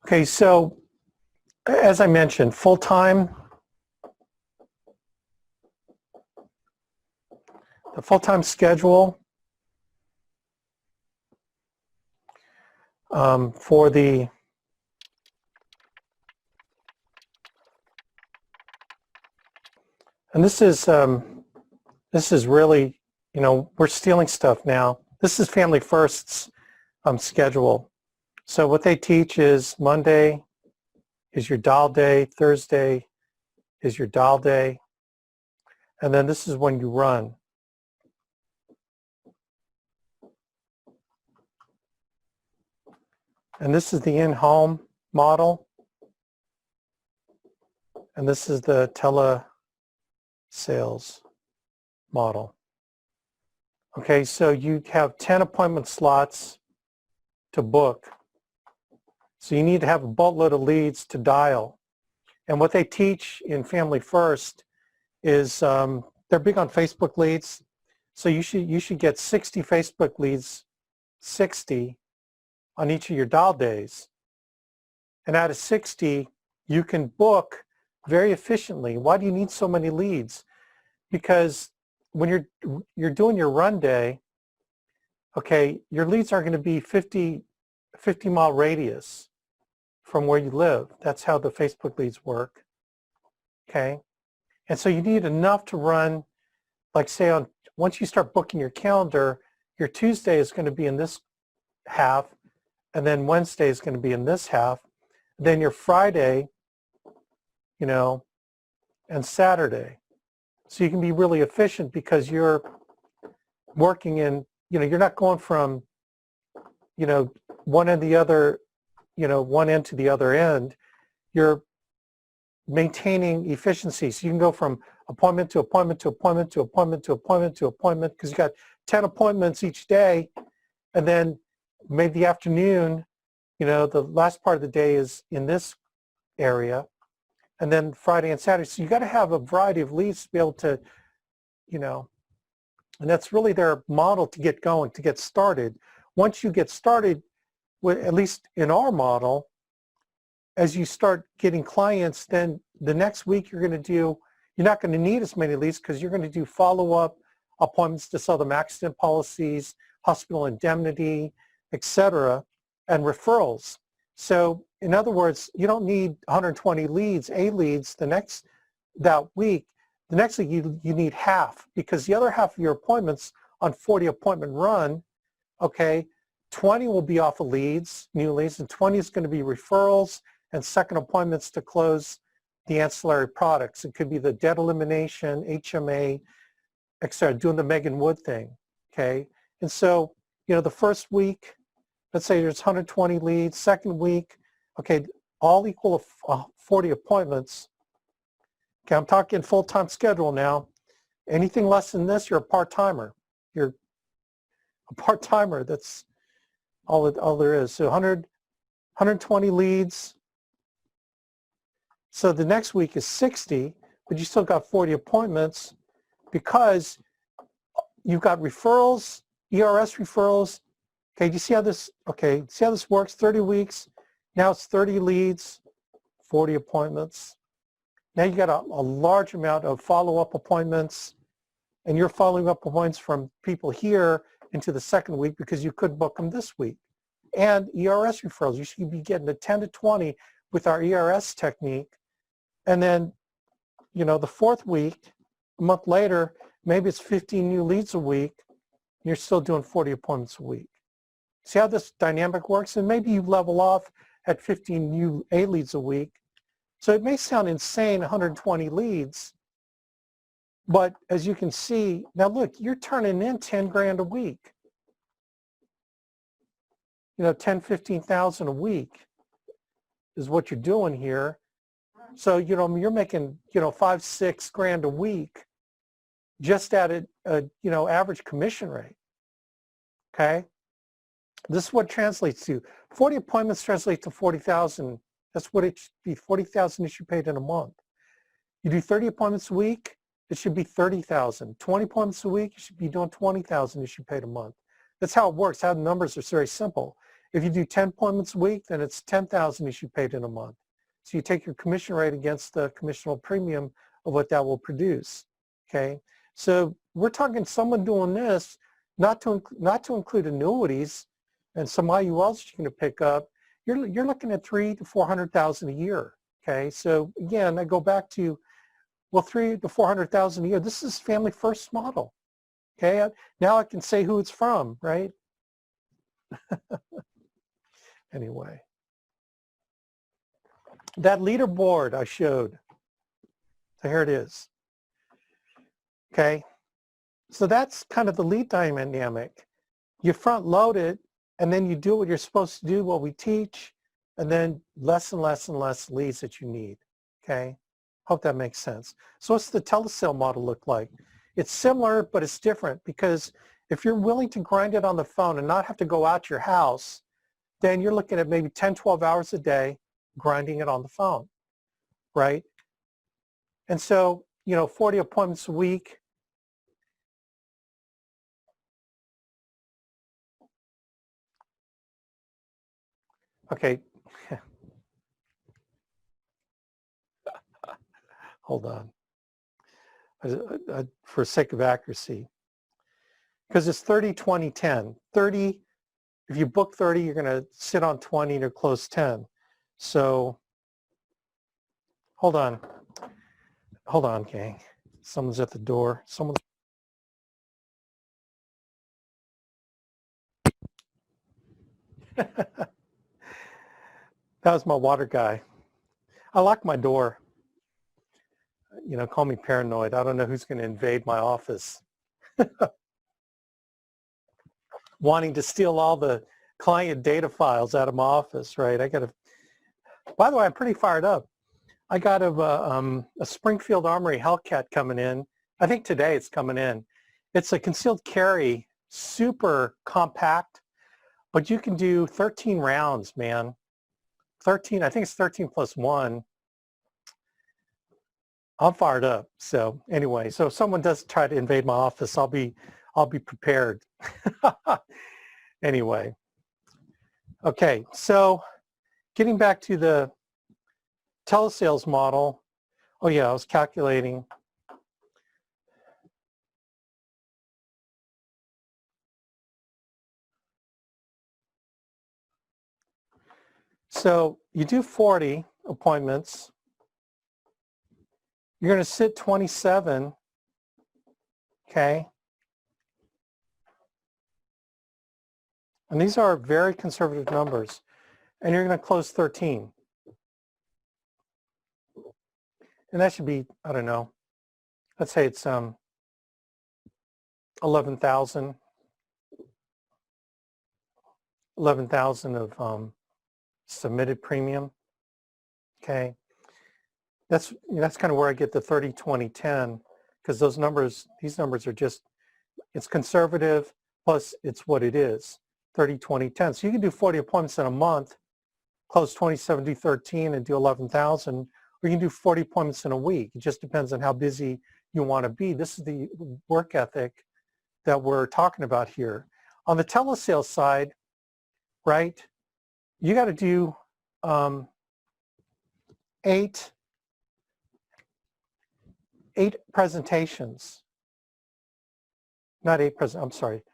Okay, so as I mentioned, full-time, the full-time schedule for the and this is really, we're stealing stuff now. This is Family First's schedule. So what they teach is Monday is your dial day, Thursday is your dial day, and then this is when you run. And this is the in-home model, and this is the Telesales model. Okay, so you have 10 appointment slots to book. So you need to have a boatload of leads to dial. And what they teach in Family First is they're big on Facebook leads. So you should get 60 Facebook leads, 60 on each of your dial days. And out of 60, you can book very efficiently. Why do you need so many leads? Because when you're doing your run day, okay, your leads are going to be 50 mile radius from where you live. That's how the Facebook leads work. Okay, and so you need enough to run, like say once you start booking your calendar, your Tuesday is going to be in this half, and then Wednesday is going to be in this half, then your Friday, and Saturday. So you can be really efficient because you're working in, you're not going from, one end to the other, one end to the other end. You're maintaining efficiency. So you can go from appointment to appointment to appointment to appointment to appointment to appointment because you got 10 appointments each day, and then maybe the afternoon, the last part of the day is in this area, and then Friday and Saturday. So you got to have a variety of leads to be able to, and that's really their model to get going, to get started. Once you get started, at least in our model, as you start getting clients, then the next week you're not going to need as many leads because you're going to do follow-up appointments to sell them accident policies, hospital indemnity, etc., and referrals. So in other words, you don't need 120 leads, leads that week. The next week you need half, because the other half of your appointments on 40 appointment run, okay, 20 will be off of leads, new leads, and 20 is going to be referrals and second appointments to close the ancillary products. It could be the debt elimination, HMA, etc., doing the Megan Wood thing, okay? And so, the first week, let's say there's 120 leads. Second week, okay, all equal 40 appointments. Okay, I'm talking full-time schedule now. Anything less than this, you're a part-timer. You're a part-timer. That's all there is. So 120 leads. So the next week is 60, but you still got 40 appointments because you've got referrals, ERS referrals. Okay, do you see how this, works? 30 weeks, now it's 30 leads, 40 appointments. Now you got a large amount of follow-up appointments, and you're following up appointments from people here into the second week because you could book them this week. And ERS referrals, you should be getting a 10 to 20 with our ERS technique. And then, the fourth week, a month later, maybe it's 15 new leads a week, and you're still doing 40 appointments a week. See how this dynamic works? And maybe you level off at 15 new leads a week. So it may sound insane, 120 leads, but as you can see, now look, you're turning in 10 grand a week. 10, 15,000 a week is what you're doing here. So, you're making, 5, 6 grand a week just at a average commission rate. Okay. This is what it translates to. 40 appointments translate to 40,000. That's what it should be. 40,000 it should be paid in a month. You do 30 appointments a week, it should be 30,000. 20 appointments a week, you should be doing 20,000 it should be paid a month. That's how it works. How the numbers are very simple. If you do 10 appointments a week, then it's 10,000 you should pay in a month. So you take your commission rate against the commissionable premium of what that will produce. Okay, so we're talking someone doing this, not to include annuities and some IULs you're going to pick up. You're looking at $300,000 to $400,000 a year. Okay, so again, I go back to, well, $300,000 to $400,000 a year. This is family first model. Okay, now I can say who it's from, right? Anyway, that leaderboard I showed, so here it is. Okay, so that's kind of the lead dynamic. You front load it, and then you do what you're supposed to do, what we teach, and then less and less and less leads that you need. Okay, hope that makes sense. So what's the telesale model look like? It's similar, but it's different, because if you're willing to grind it on the phone and not have to go out your house, then you're looking at maybe 10, 12 hours a day grinding it on the phone, right? And so, 40 appointments a week. Okay. Hold on. For sake of accuracy. Because it's 30, 20, 10. 30, if you book 30, you're going to sit on 20 and close 10. So, hold on. Hold on, gang. Someone's at the door. That was my water guy. I lock my door. Call me paranoid. I don't know who's going to invade my office. Wanting to steal all the client data files out of my office, right? By the way, I'm pretty fired up. I got a Springfield Armory Hellcat coming in. I think today it's coming in. It's a concealed carry, super compact, but you can do 13 rounds, man. 13, I think it's 13 plus 1. I'm fired up. So anyway, so if someone does try to invade my office, I'll be prepared. Anyway. Okay, so getting back to the telesales model. Oh yeah, I was calculating. So you do 40 appointments. You're going to sit 27, okay? And these are very conservative numbers. And you're going to close 13. And that should be, I don't know, let's say it's 11,000 of submitted premium, okay? That's kind of where I get the 30, 20, 10, because these numbers are just, it's conservative, plus it's what it is, 30, 20, 10. So you can do 40 appointments in a month, close 27, do 13, and do 11,000, or you can do 40 appointments in a week. It just depends on how busy you want to be. This is the work ethic that we're talking about here. On the telesales side, right, you got to do 8 presentations. Not 8 I'm sorry.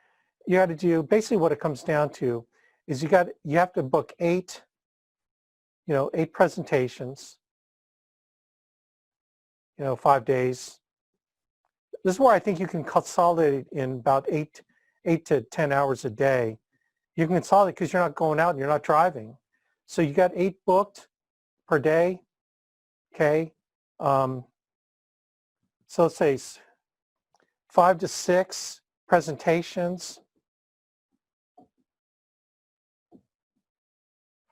You got to do, basically what it comes down to is you have to book 8 presentations, 5 days. This is where I think you can consolidate in about 8 to 10 hours a day. You can consolidate because you're not going out and you're not driving. So you got 8 booked per day, okay? So let's say 5 to 6 presentations.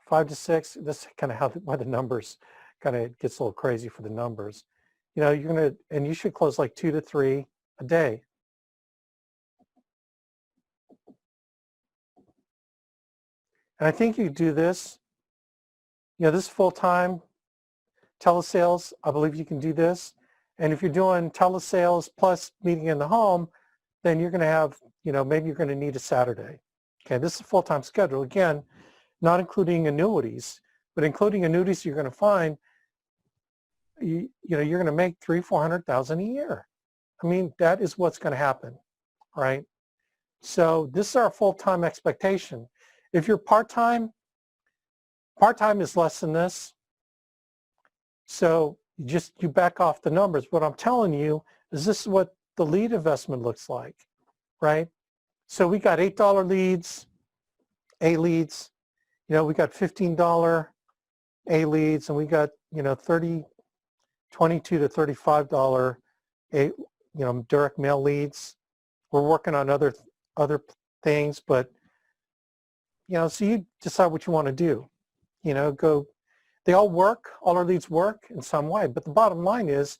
5 to 6, this is kind of why the numbers kind of gets a little crazy for the numbers. And you should close like 2 to 3 a day. And I think you do this, this full-time telesales, I believe you can do this. And if you're doing telesales plus meeting in the home, then you're going to have, maybe you're going to need a Saturday. Okay, this is a full-time schedule. Again, not including annuities. But including annuities, you're going to find, you're going to make $300,000-400,000 a year. I mean, that is what's going to happen, right? So this is our full-time expectation. If you're part-time is less than this. So you back off the numbers. What I'm telling you is this is what the lead investment looks like, right? So we got $8 leads, A leads. We got $15 A leads, and we got, $22 to $35 A, direct mail leads. We're working on other things, but, so you decide what you want to do. They all work, all our leads work in some way, but the bottom line is,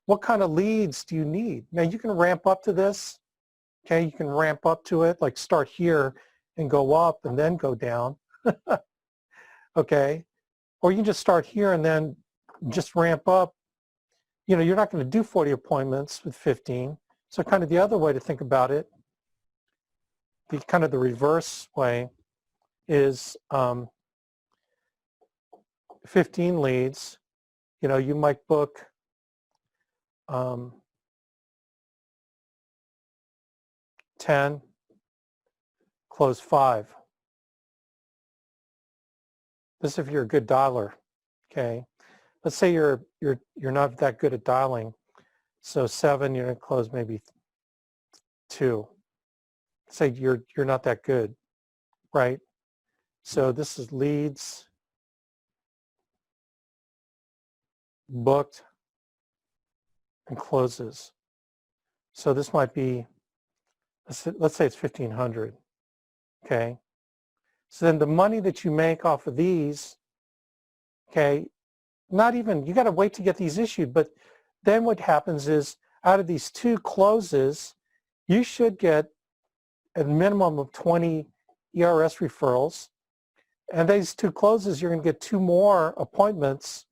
what kind of leads do you need? Now, you can ramp up to this, okay? You can ramp up to it, like start here and go up and then go down, okay? Or you can just start here and then just ramp up. You're not going to do 40 appointments with 15. So kind of the other way to think about it, the reverse way is 15 leads. You might book 10, close 5. This is if you're a good dialer, okay? Let's say you're not that good at dialing. So 7, you're going to close maybe 2. Say you're not that good, right? So this is leads, booked, and closes. So this might be, let's say it's 1,500, okay? So then the money that you make off of these, okay, not even, you got to wait to get these issued, but then what happens is out of these 2 closes, you should get a minimum of 20 ERS referrals. And these 2 closes, you're going to get 2 more appointments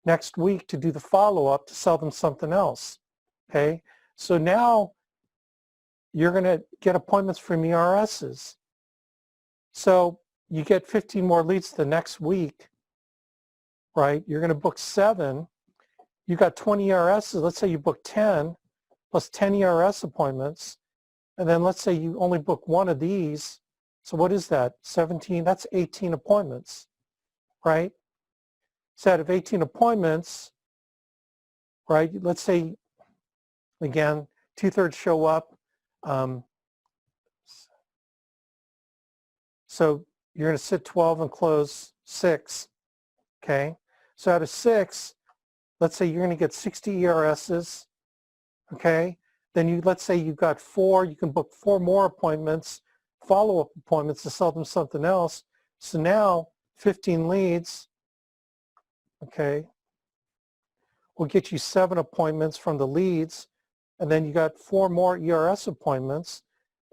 next week to do the follow-up to sell them something else, okay? So now you're going to get appointments from ERSs. So you get 15 more leads the next week, right? You're going to book 7. You got 20 ERSs. Let's say you book 10 plus 10 ERS appointments. And then let's say you only book 1 of these. So what is that? 17, that's 18 appointments, right? So out of 18 appointments, right, let's say, again, 2/3 show up. So you're going to sit 12 and close 6, okay? So out of 6, let's say you're going to get 60 ERSs, okay? Then let's say you've got 4, you can book 4 more appointments, follow-up appointments to sell them something else. So now 15 leads, okay, will get you 7 appointments from the leads, and then you got 4 more ERS appointments,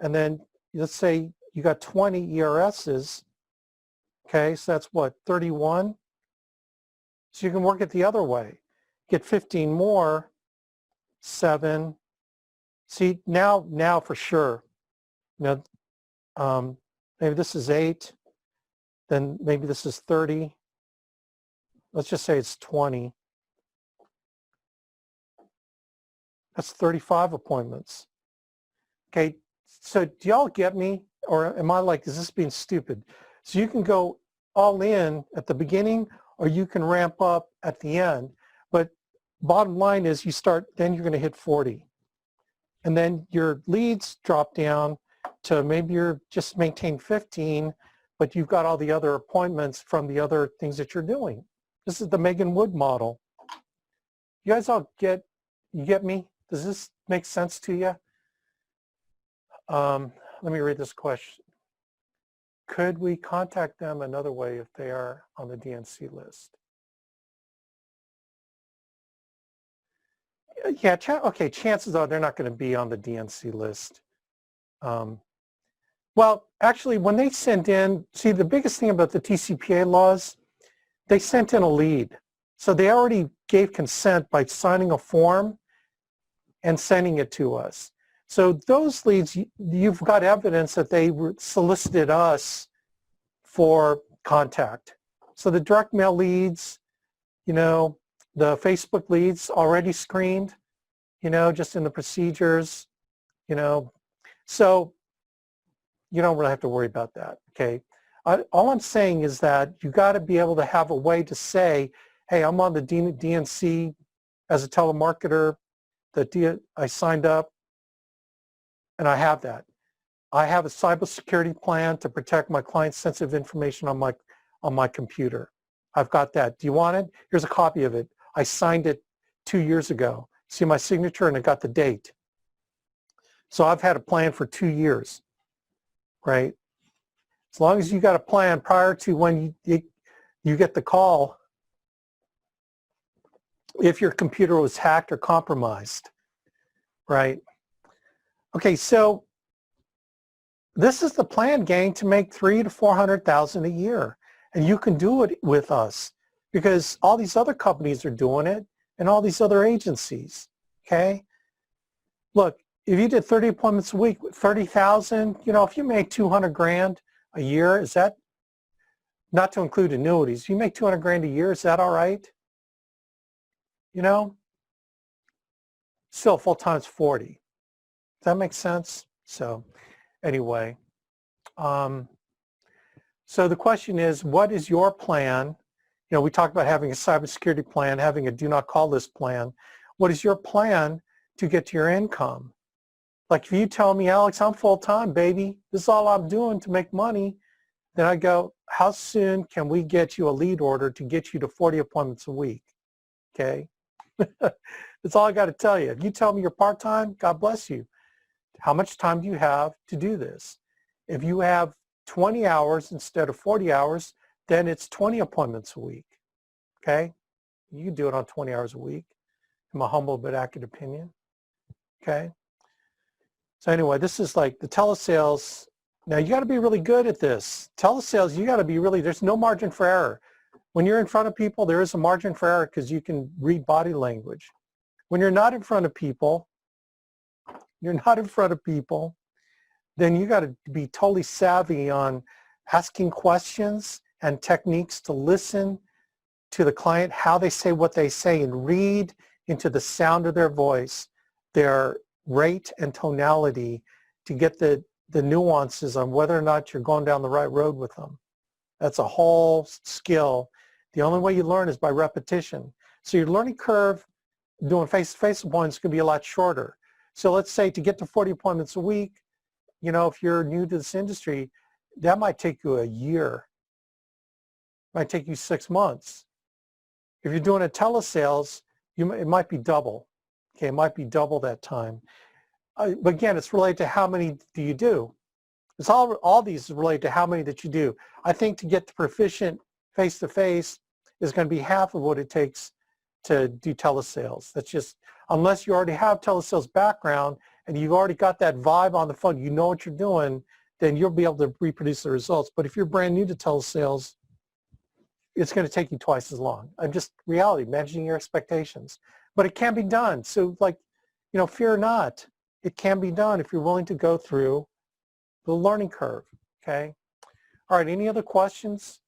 and then let's say you got 20 ERSs, okay, so that's what, 31? So you can work it the other way. Get 15 more, 7. See, now for sure, maybe this is 8, then maybe this is 30. Let's just say it's 20. That's 35 appointments. Okay, so do y'all get me? Or am I like, is this being stupid? So you can go all in at the beginning, or you can ramp up at the end. But bottom line is then you're going to hit 40. And then your leads drop down to maybe you're just maintain 15, but you've got all the other appointments from the other things that you're doing. This is the Megan Wood model. You guys all get me? Does this make sense to you? Let me read this question. Could we contact them another way if they are on the DNC list? Yeah, okay, chances are they're not going to be on the DNC list. Well, actually, when they sent in, see, the biggest thing about the TCPA laws, they sent in a lead. So they already gave consent by signing a form and sending it to us. So those leads, you've got evidence that they solicited us for contact. So the direct mail leads, you know, the Facebook leads already screened, you know, just in the procedures, you know. So you don't really have to worry about that, okay? All I'm saying is that you got to be able to have a way to say, hey, I'm on the DNC as a telemarketer, I signed up, and I have that. I have a cybersecurity plan to protect my client's sensitive information on my computer. I've got that. Do you want it? Here's a copy of it. I signed it 2 years ago. See my signature, and I got the date. So I've had a plan for 2 years, right? As long as you got a plan prior to when you get the call, if your computer was hacked or compromised, right? Okay, so this is the plan, gang, to make $300,000 to $400,000 a year, and you can do it with us because all these other companies are doing it, and all these other agencies. Okay, look, if you did 30 appointments a week, 30,000, you know, if you make 200 grand a year, is that, not to include annuities, you make 200 grand a year, is that all right? You know, still full-time is 40. Does that make sense? So anyway, so the question is, what is your plan? You know, we talked about having a cybersecurity plan, having a do not call list plan. What is your plan to get to your income? Like if you tell me, Alex, I'm full-time, baby, this is all I'm doing to make money, then I go, how soon can we get you a lead order to get you to 40 appointments a week? Okay. That's all I got to tell you. If you tell me you're part-time, God bless you. How much time do you have to do this? If you have 20 hours instead of 40 hours, then it's 20 appointments a week. Okay. You can do it on 20 hours a week, in my humble but accurate opinion. Okay. So anyway, this is like the telesales. Now you got to be really good at this. Telesales, you got to be really, there's no margin for error. When you're in front of people, there is a margin for error because you can read body language. When you're not in front of people, then you got to be totally savvy on asking questions and techniques to listen to the client, how they say what they say, and read into the sound of their voice, their rate and tonality to get the nuances on whether or not you're going down the right road with them. That's a whole skill. The only way you learn is by repetition. So your learning curve doing face-to-face appointments can be a lot shorter. So let's say to get to 40 appointments a week, you know, if you're new to this industry, that might take you a year. It might take you 6 months. If you're doing a telesales, it might be double. Okay, it might be double that time. But again, it's related to how many do you do. It's all these is related to how many that you do. I think to get to proficient face-to-face is going to be half of what it takes to do telesales. That's just, unless you already have telesales background and you've already got that vibe on the phone, you know what you're doing, then you'll be able to reproduce the results. But if you're brand new to telesales, it's going to take you twice as long. I'm just reality, managing your expectations. But it can be done. So like, you know, fear not. It can be done if you're willing to go through the learning curve, okay? All right, any other questions?